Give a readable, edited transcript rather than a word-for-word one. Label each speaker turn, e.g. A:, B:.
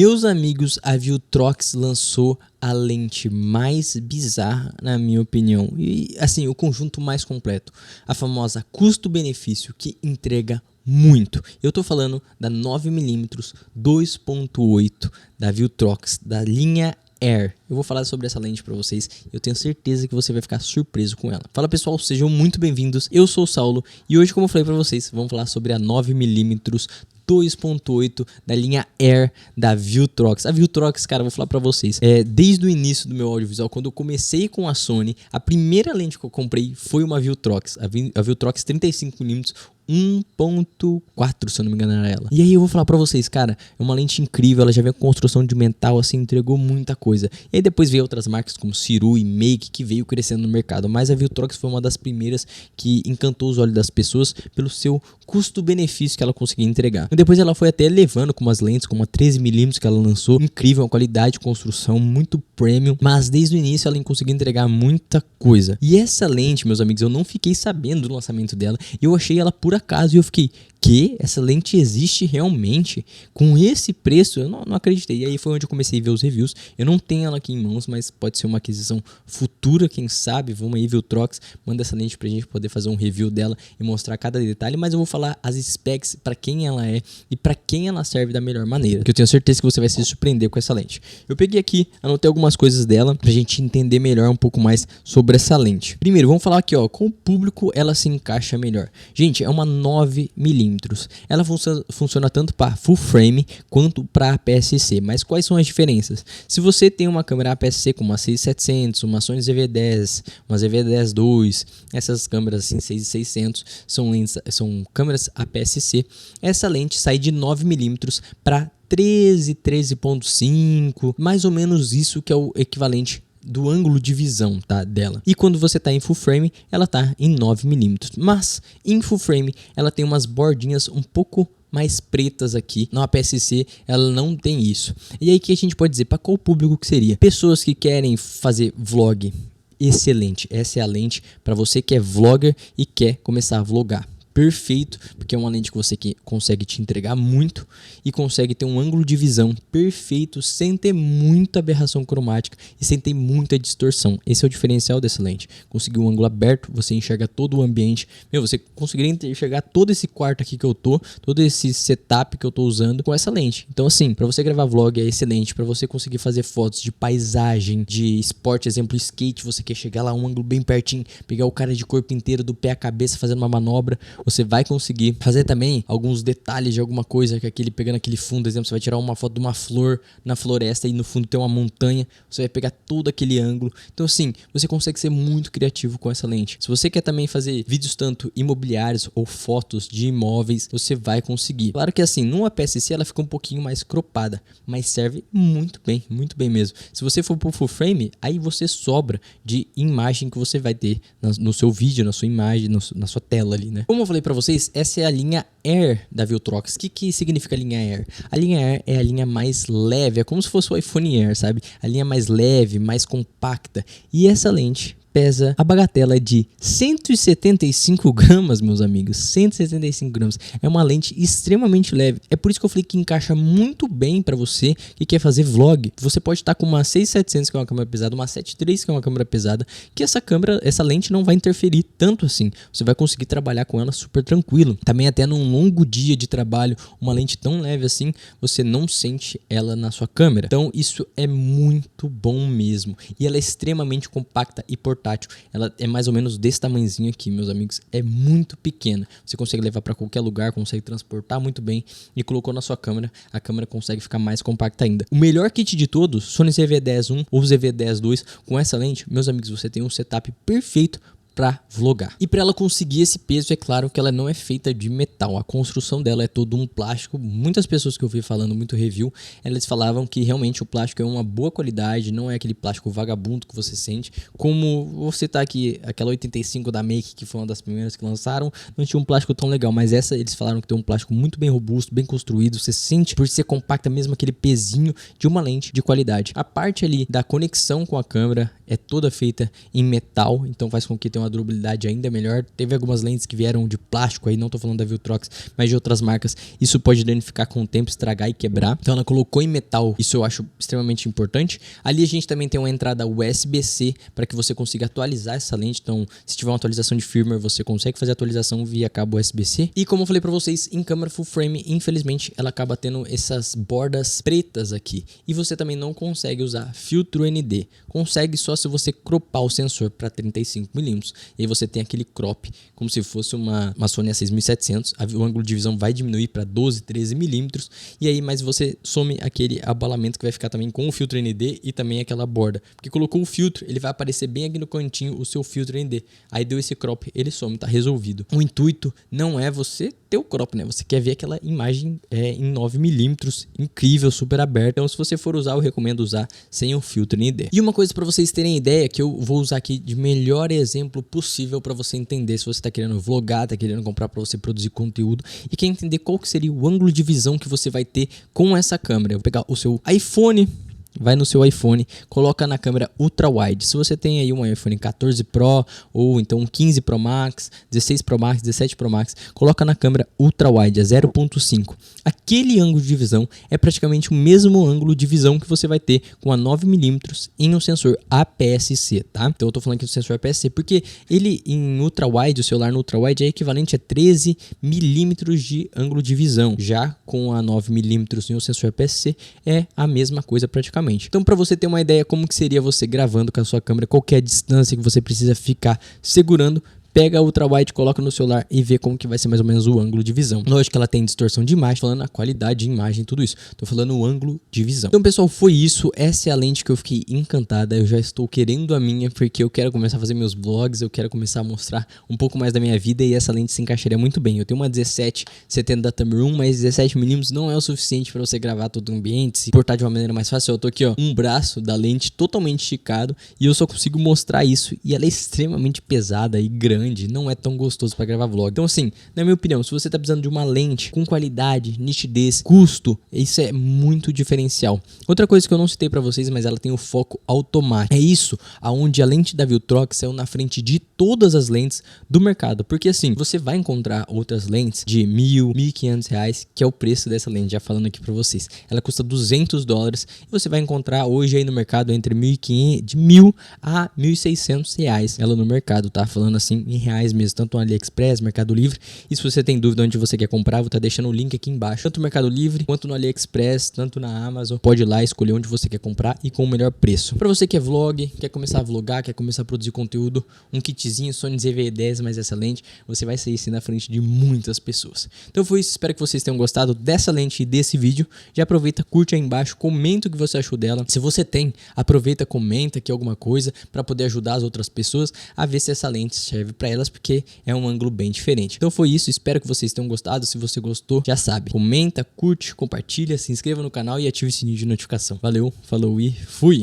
A: Meus amigos, a Viltrox lançou a lente mais bizarra, na minha opinião, e assim, o conjunto mais completo, a famosa custo-benefício que entrega muito. Eu tô falando da 9mm 2.8 da Viltrox, da linha Air. Eu vou falar sobre essa lente para vocês. Eu tenho certeza que você vai ficar surpreso com ela. Fala pessoal, sejam muito bem-vindos. Eu sou o Saulo e hoje, como eu falei para vocês, vamos falar sobre a 9mm 2.8 da linha Air da Viltrox. A Viltrox, cara, vou falar pra vocês, desde o início do meu audiovisual, quando eu comecei com a Sony, a primeira lente que eu comprei foi uma Viltrox, a Viltrox 35mm 1.4, se eu não me engano era ela. E aí eu vou falar pra vocês, cara, é uma lente incrível, ela já vem com construção de metal, assim, entregou muita coisa. E aí depois veio outras marcas como Sirui e Make, que veio crescendo no mercado, mas a Viltrox foi uma das primeiras que encantou os olhos das pessoas pelo seu custo-benefício que ela conseguia entregar. E depois ela foi até elevando com umas lentes, como a 13mm que ela lançou, incrível, uma qualidade de construção muito premium, mas desde o início ela conseguiu entregar muita coisa. E essa lente, meus amigos, eu não fiquei sabendo do lançamento dela, eu achei ela por acaso e eu fiquei, que essa lente existe realmente com esse preço? Eu não acreditei. E aí foi onde eu comecei a ver os reviews. Eu não tenho ela aqui em mãos, mas pode ser uma aquisição futura, quem sabe. Vamos aí, Viltrox, manda essa lente pra gente poder fazer um review dela e mostrar cada detalhe, mas eu vou falar as specs para quem ela é e para quem ela serve da melhor maneira, que eu tenho certeza que você vai se surpreender com essa lente. Eu peguei aqui, anotei algumas coisas dela pra gente entender melhor um pouco mais sobre essa lente. Primeiro, vamos falar aqui, ó, com o público ela se encaixa melhor. Gente, é uma 9mm. Ela funciona tanto para full frame quanto para APS-C, mas quais são as diferenças? Se você tem uma câmera APS-C como uma 6700, uma Sony ZV-10, uma ZV-10 II, essas câmeras assim 6600 são câmeras APS-C, essa lente sai de 9mm para 13.5, mais ou menos isso que é o equivalente do ângulo de visão, tá, dela. E quando você tá em full frame, ela tá em 9mm. Mas em full frame, ela tem umas bordinhas um pouco mais pretas aqui. Na APS-C ela não tem isso. E aí que a gente pode dizer, para qual público que seria? Pessoas que querem fazer vlog. Excelente. Essa é a lente para você que é vlogger e quer começar a vlogar. Perfeito, porque é uma lente que você consegue te entregar muito e consegue ter um ângulo de visão perfeito sem ter muita aberração cromática e sem ter muita distorção. Esse é o diferencial dessa lente. Conseguir um ângulo aberto, você enxerga todo o ambiente. Você conseguiria enxergar todo esse quarto aqui que eu tô, todo esse setup que eu tô usando com essa lente. Então assim, para você gravar vlog é excelente, para você conseguir fazer fotos de paisagem, de esporte, exemplo skate, você quer chegar lá um ângulo bem pertinho, pegar o cara de corpo inteiro do pé à cabeça fazendo uma manobra, você vai conseguir fazer também alguns detalhes de alguma coisa, que pegando aquele fundo, exemplo, você vai tirar uma foto de uma flor na floresta e no fundo tem uma montanha, você vai pegar todo aquele ângulo. Então assim, você consegue ser muito criativo com essa lente. Se você quer também fazer vídeos tanto imobiliários ou fotos de imóveis, você vai conseguir. Claro que assim, no APS-C ela fica um pouquinho mais cropada, mas serve muito bem mesmo. Se você for pro full frame, aí você sobra de imagem que você vai ter no seu vídeo, na sua imagem, na sua tela ali, né? Como eu falei pra vocês, essa é a linha Air da Viltrox. O que significa a linha Air? A linha Air é a linha mais leve, é como se fosse o iPhone Air, sabe? A linha mais leve, mais compacta. E essa lente pesa a bagatela de 175 gramas, meus amigos. 175 gramas. É uma lente extremamente leve. É por isso que eu falei que encaixa muito bem para você que quer fazer vlog. Você pode estar com uma 6700, que é uma câmera pesada, uma 73, que é uma câmera pesada, que essa lente não vai interferir tanto assim. Você vai conseguir trabalhar com ela super tranquilo. Também até num longo dia de trabalho, uma lente tão leve assim, você não sente ela na sua câmera. Então isso é muito bom mesmo. E ela é extremamente compacta e portátil. Ela é mais ou menos desse tamanhozinho aqui, meus amigos. É muito pequena. Você consegue levar para qualquer lugar, consegue transportar muito bem e colocou na sua câmera, a câmera consegue ficar mais compacta ainda. O melhor kit de todos, Sony ZV-10 I ou ZV-10 II, com essa lente, meus amigos, você tem um setup perfeito para vlogar. E para ela conseguir esse peso, é claro que ela não é feita de metal. A construção dela é todo um plástico. Muitas pessoas que eu vi falando muito review, elas falavam que realmente o plástico é uma boa qualidade, não é aquele plástico vagabundo que você sente. Como você tá aqui, aquela 85 da Make, que foi uma das primeiras que lançaram, não tinha um plástico tão legal, mas essa eles falaram que tem um plástico muito bem robusto, bem construído. Você sente, por ser compacta mesmo, aquele pezinho de uma lente de qualidade. A parte ali da conexão com a câmera é toda feita em metal, então faz com que tenha ter uma durabilidade ainda melhor. Teve algumas lentes que vieram de plástico aí, não tô falando da Viltrox, mas de outras marcas. Isso pode danificar com o tempo, estragar e quebrar. Então ela colocou em metal, isso eu acho extremamente importante. Ali a gente também tem uma entrada USB-C para que você consiga atualizar essa lente. Então, se tiver uma atualização de firmware, você consegue fazer a atualização via cabo USB-C. E como eu falei para vocês, em câmera full frame, infelizmente, ela acaba tendo essas bordas pretas aqui. E você também não consegue usar filtro ND. Consegue só se você cropar o sensor para 35mm. E aí você tem aquele crop, como se fosse uma Sony A6700. O ângulo de visão vai diminuir para 12, 13mm. E aí, mas você some aquele abalamento que vai ficar também com o filtro ND e também aquela borda. Porque colocou o filtro, ele vai aparecer bem aqui no cantinho o seu filtro ND. Aí deu esse crop, ele some, tá resolvido. O intuito não é você ter o crop, né? Você quer ver aquela imagem em 9mm, incrível, super aberta. Então, se você for usar, eu recomendo usar sem o filtro ND. E uma coisa para vocês terem ideia, que eu vou usar aqui de melhor exemplo possível para você entender, se você tá querendo vlogar, tá querendo comprar para você produzir conteúdo e quer entender qual que seria o ângulo de visão que você vai ter com essa câmera. Eu vou pegar o seu iPhone. Vai no seu iPhone, coloca na câmera ultra wide. Se você tem aí um iPhone 14 Pro ou então um 15 Pro Max, 16 Pro Max, 17 Pro Max, coloca na câmera ultra wide a 0.5. Aquele ângulo de visão é praticamente o mesmo ângulo de visão que você vai ter com a 9mm em um sensor APS-C, tá? Então eu tô falando aqui do sensor APS-C porque ele em ultra wide, o celular no ultra wide é equivalente a 13mm de ângulo de visão. Já com a 9mm em um sensor APS-C é a mesma coisa praticamente. Então, para você ter uma ideia como que seria você gravando com a sua câmera, qualquer distância que você precisa ficar segurando, pega a ultra wide, coloca no celular e vê como que vai ser mais ou menos o ângulo de visão. Lógico que ela tem distorção de imagem, falando a qualidade de imagem, tudo isso. Tô falando o ângulo de visão. Então, pessoal, foi isso. Essa é a lente que eu fiquei encantada. Eu já estou querendo a minha, porque eu quero começar a fazer meus vlogs, eu quero começar a mostrar um pouco mais da minha vida e essa lente se encaixaria muito bem. Eu tenho uma 1770 da Tamron, mas 17mm não é o suficiente para você gravar todo o ambiente, se portar de uma maneira mais fácil. Eu tô aqui, ó, um braço da lente totalmente esticado e eu só consigo mostrar isso. E ela é extremamente pesada e grande. Não é tão gostoso para gravar vlog. Então assim, na minha opinião, se você tá precisando de uma lente com qualidade, nitidez, custo, isso é muito diferencial. Outra coisa que eu não citei para vocês, mas ela tem o foco automático. É isso, aonde a lente da Viltrox saiu na frente de todas as lentes do mercado. Porque assim, você vai encontrar outras lentes de R$1.000, R$1.500, que é o preço dessa lente, já falando aqui para vocês. Ela custa $200 e você vai encontrar hoje aí no mercado entre de R$1.000 a R$1.600 ela no mercado, tá? Falando assim em reais mesmo, tanto no AliExpress, Mercado Livre. E se você tem dúvida onde você quer comprar, vou estar deixando o link aqui embaixo, tanto no Mercado Livre quanto no AliExpress, tanto na Amazon. Pode ir lá escolher onde você quer comprar e com o melhor preço. Para você que é vlog, quer começar a vlogar, quer começar a produzir conteúdo, um kitzinho Sony ZV-10 mais essa lente, você vai sair assim na frente de muitas pessoas. Então foi isso, espero que vocês tenham gostado dessa lente e desse vídeo. Já aproveita, curte aí embaixo, comenta o que você achou dela. Se você tem, aproveita, comenta aqui alguma coisa para poder ajudar as outras pessoas a ver se essa lente serve para elas, porque é um ângulo bem diferente. Então foi isso, espero que vocês tenham gostado. Se você gostou, já sabe, comenta, curte, compartilha, se inscreva no canal e ative o sininho de notificação. Valeu, falou e fui!